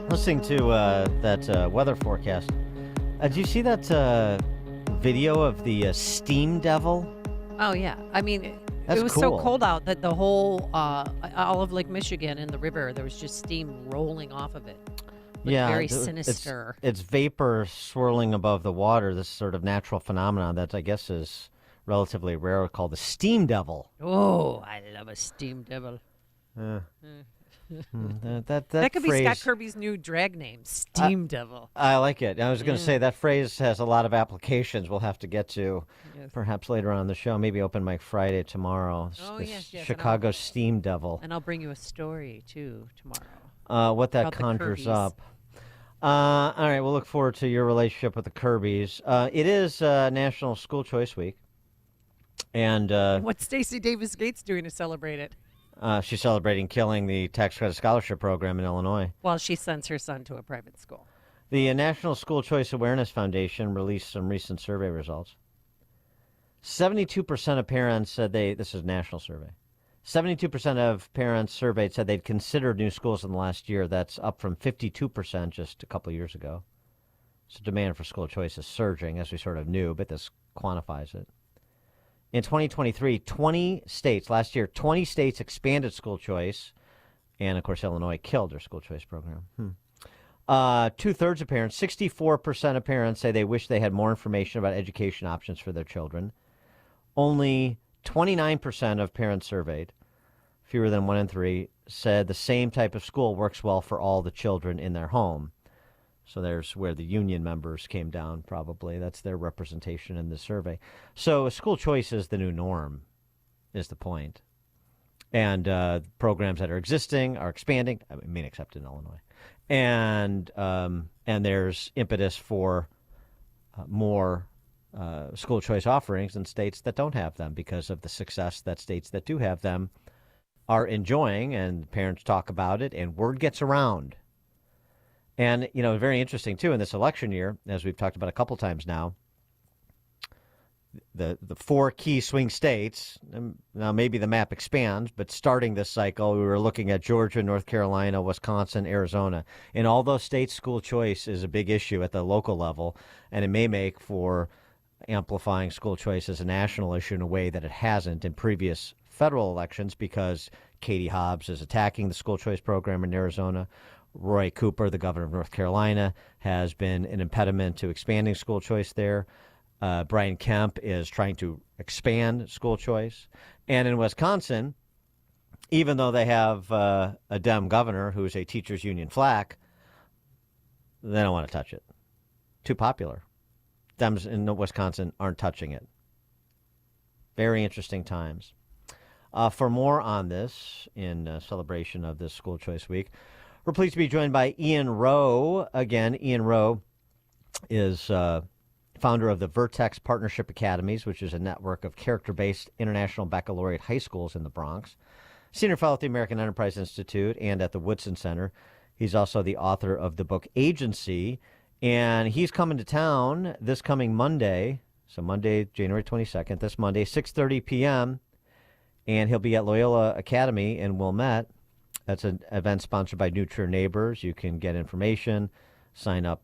Listening to that weather forecast. Did you see that video of the steam devil? Oh, yeah. I mean, That's it was so cool. cold out that the whole, all of Lake Michigan and the river, there was just steam rolling off of it. Looked very sinister. It's vapor swirling above the water, this sort of natural phenomenon that I guess is relatively rare, called the steam devil. Oh, I love a steam devil. That could phrase, be Scott Kirby's new drag name, Steam Devil. I like it. I was going to say that phrase has a lot of applications we'll have to get to perhaps later on in the show. Maybe Open Mic Friday tomorrow. Oh, The yes. Chicago Steam Devil. And I'll bring you a story, too, tomorrow. What that about the conjures Kirbys. up. All right, we'll look forward to your relationship with the Kirbys. It is National School Choice Week. And What's Stacey Davis Gates doing to celebrate it? she's celebrating killing the tax credit scholarship program in Illinois. Well, she sends her son to a private school. The National School Choice Awareness Foundation released some recent survey results. 72% of parents said this is a national survey. 72% of parents surveyed said they'd considered new schools in the last year. That's up from 52% just a couple of years ago. So demand for school choice is surging, as we sort of knew, but this quantifies it. In 2023, 20 states expanded school choice, and of course Illinois killed their school choice program. Two-thirds of parents, 64% of parents say they wish they had more information about education options for their children. Only 29% of parents surveyed, fewer than 1 in 3, said the same type of school works well for all the children in their home. So there's where the union members came down, probably. That's their representation in the survey. So school choice is the new norm, is the point. And programs that are existing are expanding, I mean, except in Illinois. And there's impetus for more school choice offerings in states that don't have them because of the success that states that do have them are enjoying, and parents talk about it, and word gets around. And, very interesting, too, in this election year, as we've talked about a couple times now, the 4 key swing states, now maybe the map expands, but starting this cycle, we were looking at Georgia, North Carolina, Wisconsin, Arizona. In all those states, school choice is a big issue at the local level, and it may make for amplifying school choice as a national issue in a way that it hasn't in previous federal elections, because Katie Hobbs is attacking the school choice program in Arizona. Roy Cooper, the governor of North Carolina, has been an impediment to expanding school choice there. Brian Kemp is trying to expand school choice. And in Wisconsin, even though they have a Dem governor who's a teachers union flack, they don't want to touch it. Too popular. Dems in Wisconsin aren't touching it. Very interesting times. For more on this, in celebration of this School Choice Week, we're pleased to be joined by Ian Rowe. Again, Ian Rowe is founder of the Vertex Partnership Academies, which is a network of character-based international baccalaureate high schools in the Bronx. Senior fellow at the American Enterprise Institute and at the Woodson Center. He's also the author of the book Agency, and he's coming to town this coming Monday, so Monday, January 22nd, this Monday, 6:30 p.m., and he'll be at Loyola Academy in Wilmette. That's an event sponsored by Nutria Neighbors. You can get information, sign up,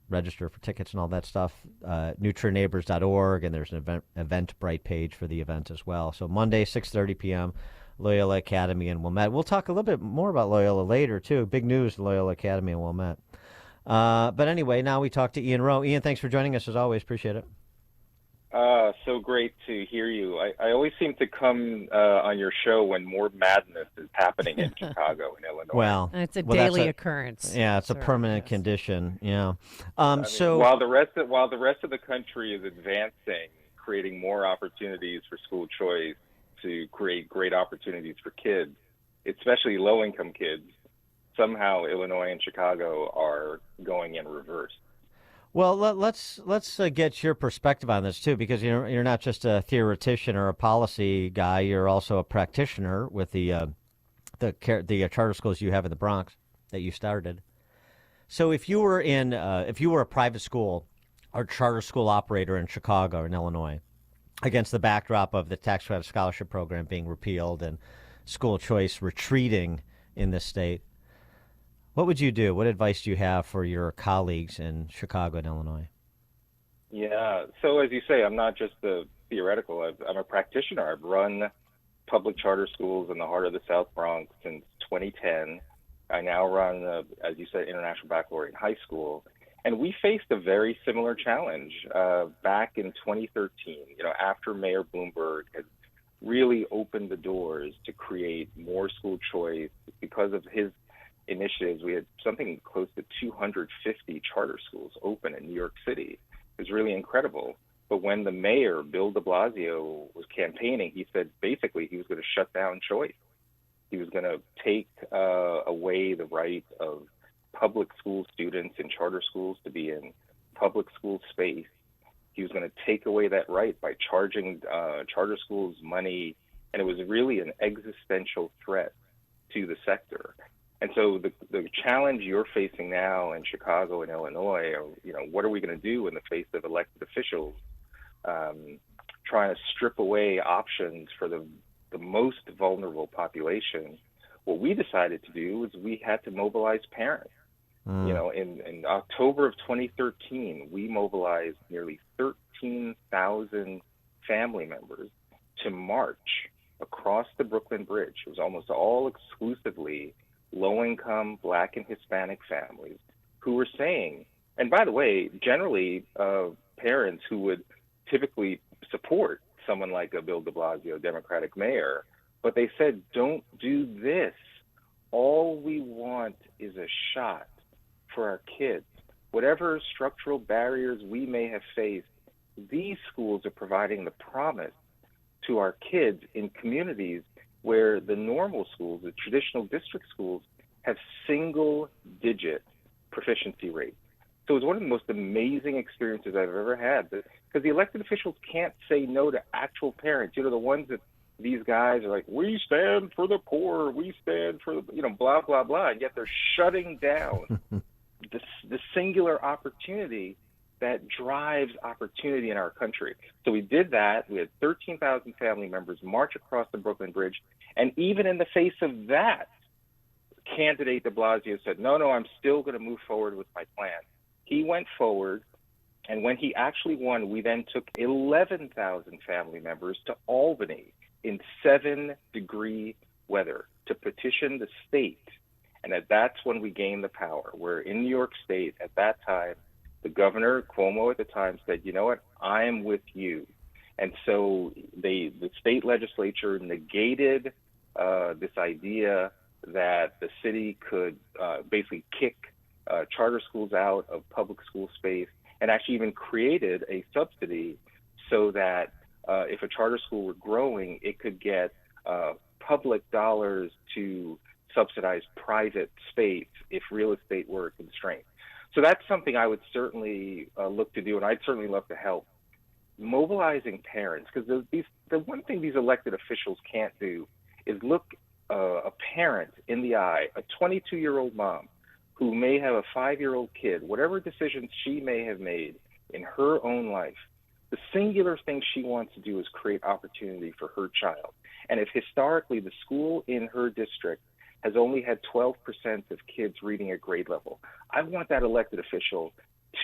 register for tickets and all that stuff. NutriaNeighbors.org, and there's an Eventbrite page for the event as well. So Monday, 6:30 p.m., Loyola Academy in Wilmette. We'll talk a little bit more about Loyola later, too. Big news, Loyola Academy in Wilmette. But anyway, now we talk to Ian Rowe. Ian, thanks for joining us as always. Appreciate it. So great to hear you. I always seem to come on your show when more madness is happening in Chicago and Illinois. Well, And it's a daily occurrence. Yeah, it's a permanent condition. Yeah. So while the rest of the country is advancing, creating more opportunities for school choice to create great opportunities for kids, especially low-income kids, somehow Illinois and Chicago are going in reverse. Well, let's get your perspective on this too, because you're not just a theoretician or a policy guy. You're also a practitioner with the charter schools you have in the Bronx that you started. So if you were a private school or charter school operator in Chicago or in Illinois, against the backdrop of the tax credit scholarship program being repealed and school choice retreating in this state, What would you do? What advice do you have for your colleagues in Chicago and Illinois? Yeah. So as you say, I'm not just a theoretical. I'm a practitioner. I've run public charter schools in the heart of the South Bronx since 2010. I now run, as you said, International Baccalaureate High School. And we faced a very similar challenge back in 2013, after Mayor Bloomberg had really opened the doors to create more school choice because of his initiatives. We had something close to 250 charter schools open in New York City. It was really incredible. But when the mayor, Bill de Blasio, was campaigning, he said basically he was going to shut down choice. He was going to take away the right of public school students in charter schools to be in public school space. He was going to take away that right by charging charter schools money, and it was really an existential threat to the sector. And so the challenge you're facing now in Chicago and Illinois, what are we going to do in the face of elected officials trying to strip away options for the most vulnerable population? What we decided to do was we had to mobilize parents. In October of 2013, we mobilized nearly 13,000 family members to march across the Brooklyn Bridge. It was almost all exclusively low-income Black and Hispanic families who were saying, and by the way, generally parents who would typically support someone like a Bill de Blasio, Democratic mayor, but they said, don't do this. All we want is a shot for our kids. Whatever structural barriers we may have faced, these schools are providing the promise to our kids in communities where the normal schools, the traditional district schools, have single-digit proficiency rates. So it was one of the most amazing experiences I've ever had, because the elected officials can't say no to actual parents. The ones that these guys are like, we stand for the poor, we stand for the, blah, blah, blah, and yet they're shutting down the singular opportunity that drives opportunity in our country. So we did that. We had 13,000 family members march across the Brooklyn Bridge. And even in the face of that, candidate de Blasio said, no, I'm still going to move forward with my plan. He went forward. And when he actually won, we then took 11,000 family members to Albany in 7-degree weather to petition the state. And that's when we gained the power. Where in New York State at that time, the governor, Cuomo at the time, said, you know what, I am with you. And so the state legislature negated this idea that the city could basically kick charter schools out of public school space, and actually even created a subsidy so that if a charter school were growing, it could get public dollars to subsidize private space if real estate were a constraint. So that's something I would certainly look to do, and I'd certainly love to help. Mobilizing parents, because the one thing these elected officials can't do is look a parent in the eye, a 22-year-old mom who may have a 5-year-old kid, whatever decisions she may have made in her own life. The singular thing she wants to do is create opportunity for her child. And if historically the school in her district has only had 12% of kids reading at grade level, I want that elected official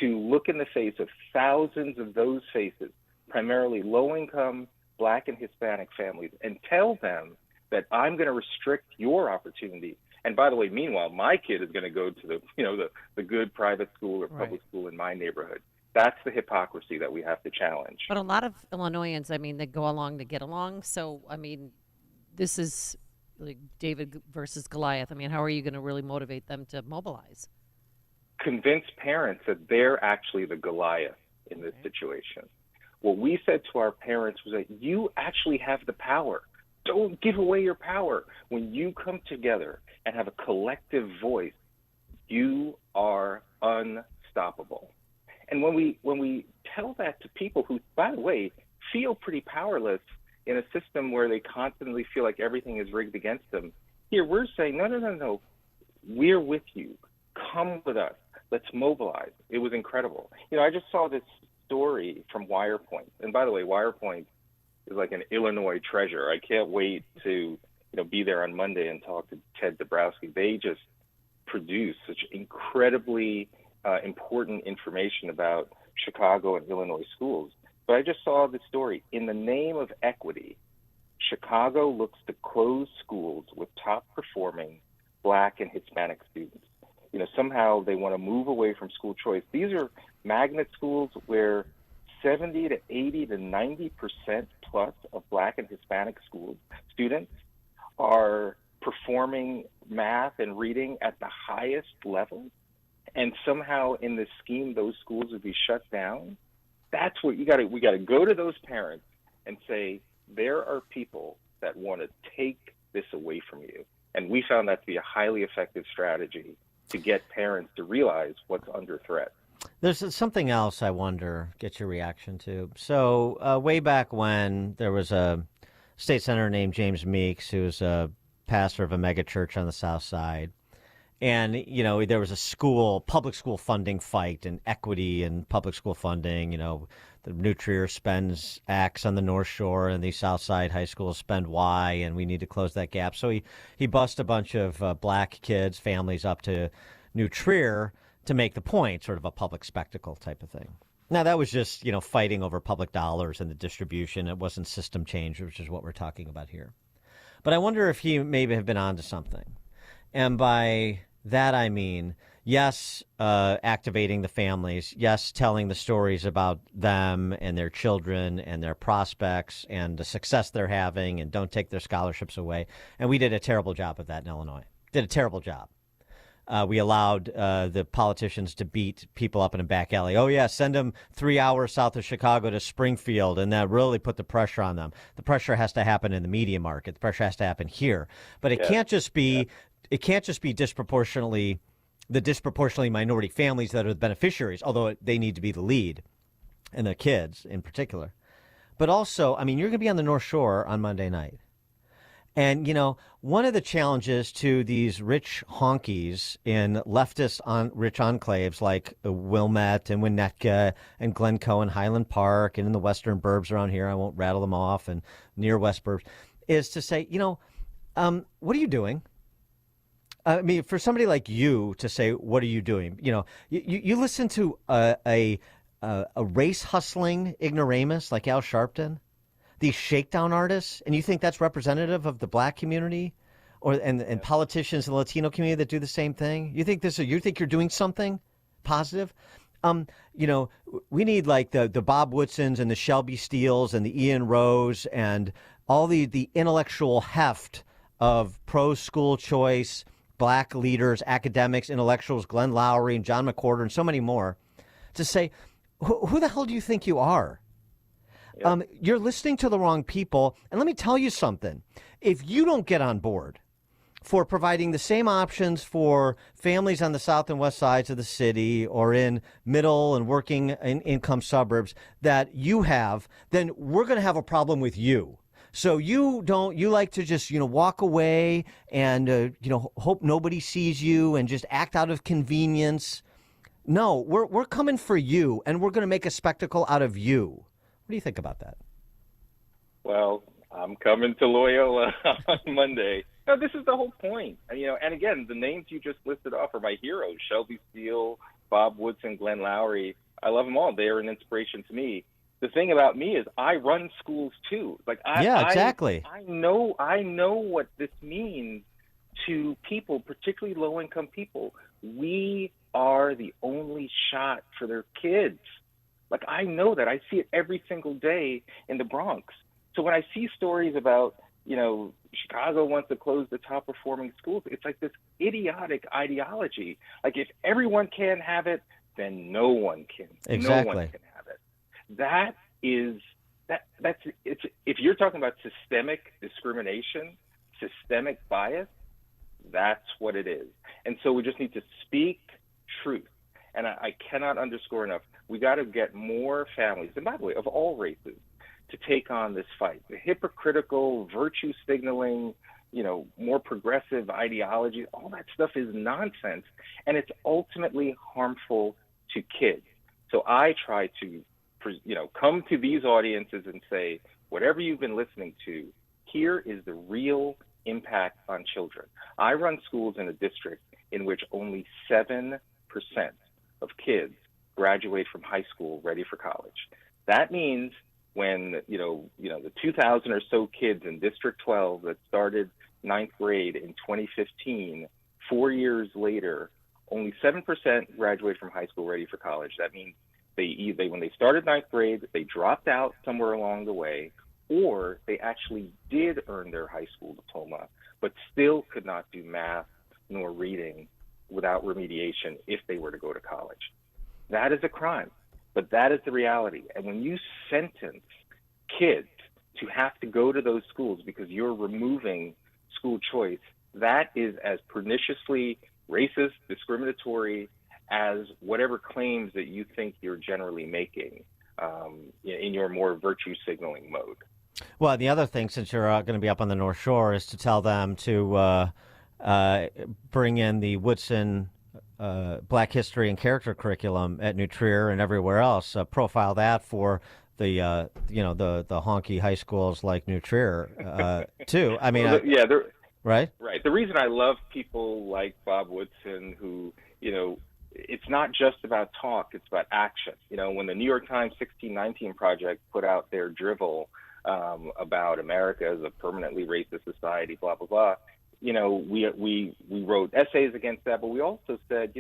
to look in the face of thousands of those faces, primarily low-income Black and Hispanic families, and tell them that I'm going to restrict your opportunity. And by the way, meanwhile, my kid is going to go to the good private school or public school in my neighborhood. That's the hypocrisy that we have to challenge. But a lot of Illinoisans, they go along to get along. So, this is like David versus Goliath. How are you going to really motivate them to mobilize? Convince parents that they're actually the Goliath in this situation. What we said to our parents was that you actually have the power. Don't give away your power. When you come together and have a collective voice, you are unstoppable. And when we tell that to people who, by the way, feel pretty powerless in a system where they constantly feel like everything is rigged against them, here we're saying, no, we're with you. Come with us. Let's mobilize. It was incredible. I just saw this story from WirePoint. And by the way, WirePoint is like an Illinois treasure. I can't wait to be there on Monday and talk to Ted Dabrowski. They just produce such incredibly important information about Chicago and Illinois schools. But I just saw this story. In the name of equity, Chicago looks to close schools with top performing Black and Hispanic students. Somehow they want to move away from school choice. These are magnet schools where 70 to 80 to 90% plus of Black and Hispanic students are performing math and reading at the highest level. And somehow in this scheme, those schools would be shut down. That's what we got to go to those parents and say, there are people that want to take this away from you. And we found that to be a highly effective strategy to get parents to realize what's under threat. There's something else I wonder, get your reaction to. So way back when, there was a state senator named James Meeks, who was a pastor of a mega church on the South Side. And, there was a public school funding fight and equity and public school funding. The New Trier spends X on the North Shore and the South Side high schools spend Y, and we need to close that gap. So he bussed a bunch of Black kids, families up to New Trier to make the point, sort of a public spectacle type of thing. Now, that was just, fighting over public dollars and the distribution. It wasn't system change, which is what we're talking about here. But I wonder if he maybe have been onto something. And by that I mean, yes, activating the families, yes, telling the stories about them and their children and their prospects and the success they're having, and don't take their scholarships away. And we did a terrible job of that in Illinois. Did a terrible job. We allowed the politicians to beat people up in a back alley. Oh, yeah, send them 3 hours south of Chicago to Springfield, and that really put the pressure on them. The pressure has to happen in the media market. The pressure has to happen here. But it can't just be it can't just be disproportionately minority families that are the beneficiaries, although they need to be the lead, and the kids in particular. But also, you're going to be on the North Shore on Monday night. And, one of the challenges to these rich honkies in leftist rich enclaves like Wilmette and Winnetka and Glencoe and Highland Park and in the western burbs around here, I won't rattle them off, and near West burbs, is to say, what are you doing? For somebody like you to say, what are you doing? You listen to a race hustling ignoramus like Al Sharpton, these shakedown artists, and you think that's representative of the Black community and politicians in the Latino community that do the same thing? You think you're doing something positive? We need like the Bob Woodsons and the Shelby Steeles and the Ian Rose and all the intellectual heft of pro school choice, Black leaders, academics, intellectuals, Glenn Lowry and John McWhorter and so many more, to say, who the hell do you think you are? Yep. You're listening to the wrong people. And let me tell you something. If you don't get on board for providing the same options for families on the south and west sides of the city or in middle and working income suburbs that you have, then we're going to have a problem with you. So you like to just, walk away and, hope nobody sees you and just act out of convenience. No, we're coming for you, and we're going to make a spectacle out of you. What do you think about that? Well, I'm coming to Loyola on Monday. No, this is the whole point. And again, the names you just listed off are my heroes: Shelby Steele, Bob Woodson, Glenn Lowry. I love them all. They are an inspiration to me. The thing about me is I run schools too. Exactly. I know what this means to people, particularly low-income people. We are the only shot for their kids. I know that. I see it every single day in the Bronx. So when I see stories about, Chicago wants to close the top-performing schools, it's like this idiotic ideology. If everyone can have it, then no one can. Exactly. No one can have it. If you're talking about systemic discrimination, systemic bias, that's what it is. And so we just need to speak truth. And I cannot underscore enough, we got to get more families, and by the way, of all races, to take on this fight. The hypocritical, virtue signaling, more progressive ideology, all that stuff is nonsense, and it's ultimately harmful to kids. So I try to come to these audiences and say, whatever you've been listening to, here is the real impact on children. I run schools in a district in which only 7% of kids graduate from high school ready for college. That means when, the 2,000 or so kids in District 12 that started ninth grade in 2015, 4 years later, only 7% graduate from high school ready for college. That means when they started ninth grade, they dropped out somewhere along the way, or they actually did earn their high school diploma, but still could not do math nor reading without remediation if they were to go to college. That is a crime, but that is the reality. And when you sentence kids to have to go to those schools because you're removing school choice, that is as perniciously racist, discriminatory as whatever claims that you think you're generally making in your more virtue signaling mode. Well, the other thing, since you're going to be up on the North Shore, is to tell them to bring in the Woodson Black History and Character curriculum at New Trier and everywhere else. Profile that for the honky high schools like New Trier too. I mean, right. The reason I love people like Bob Woodson, who it's not just about talk; it's about action. When the New York Times 1619 Project put out their drivel about America as a permanently racist society, blah blah blah. We wrote essays against that, but we also said,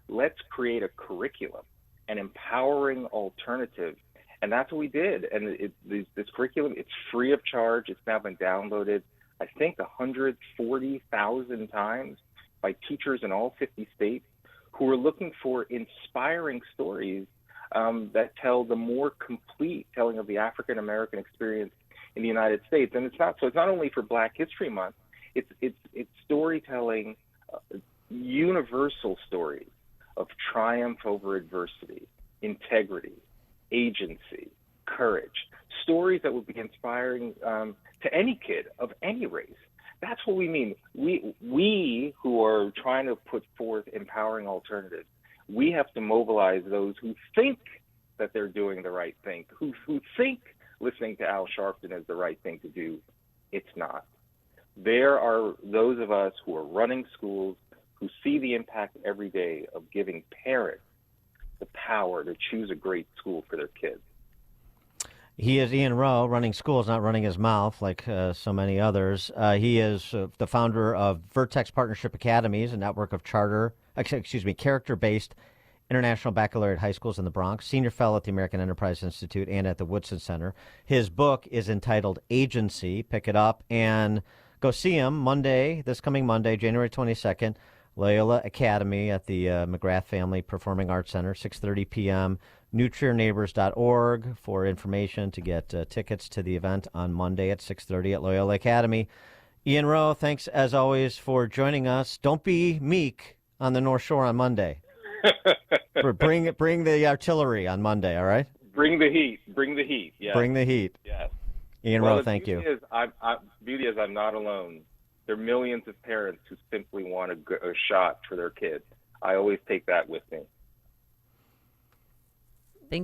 let's create a curriculum, an empowering alternative, and that's what we did. And this curriculum, it's free of charge. It's now been downloaded, I think, 140,000 times by teachers in all 50 states who are looking for inspiring stories that tell the more complete telling of the African American experience in the United States. And it's not only for Black History Month. It's storytelling, universal stories of triumph over adversity, integrity, agency, courage, stories that would be inspiring to any kid of any race. That's what we mean. We who are trying to put forth empowering alternatives, we have to mobilize those who think that they're doing the right thing, who think listening to Al Sharpton is the right thing to do. It's not. There are those of us who are running schools who see the impact every day of giving parents the power to choose a great school for their kids. He is Ian Rowe, running schools, not running his mouth like so many others. He is the founder of Vertex Partnership Academies, a network of character-based international baccalaureate high schools in the Bronx, senior fellow at the American Enterprise Institute and at the Woodson Center. His book is entitled Agency. Pick it up and go see him this coming Monday, January 22nd, Loyola Academy at the McGrath Family Performing Arts Center, 6:30 p.m., NewTrierNeighbors.org for information to get tickets to the event on Monday at 6:30 at Loyola Academy. Ian Rowe, thanks as always for joining us. Don't be meek on the North Shore on Monday. Bring the artillery on Monday, all right? Bring the heat. Yeah. Bring the heat. Yes. Ian Rowe, thank you. Beauty is I'm not alone. There are millions of parents who simply want a shot for their kids. I always take that with me.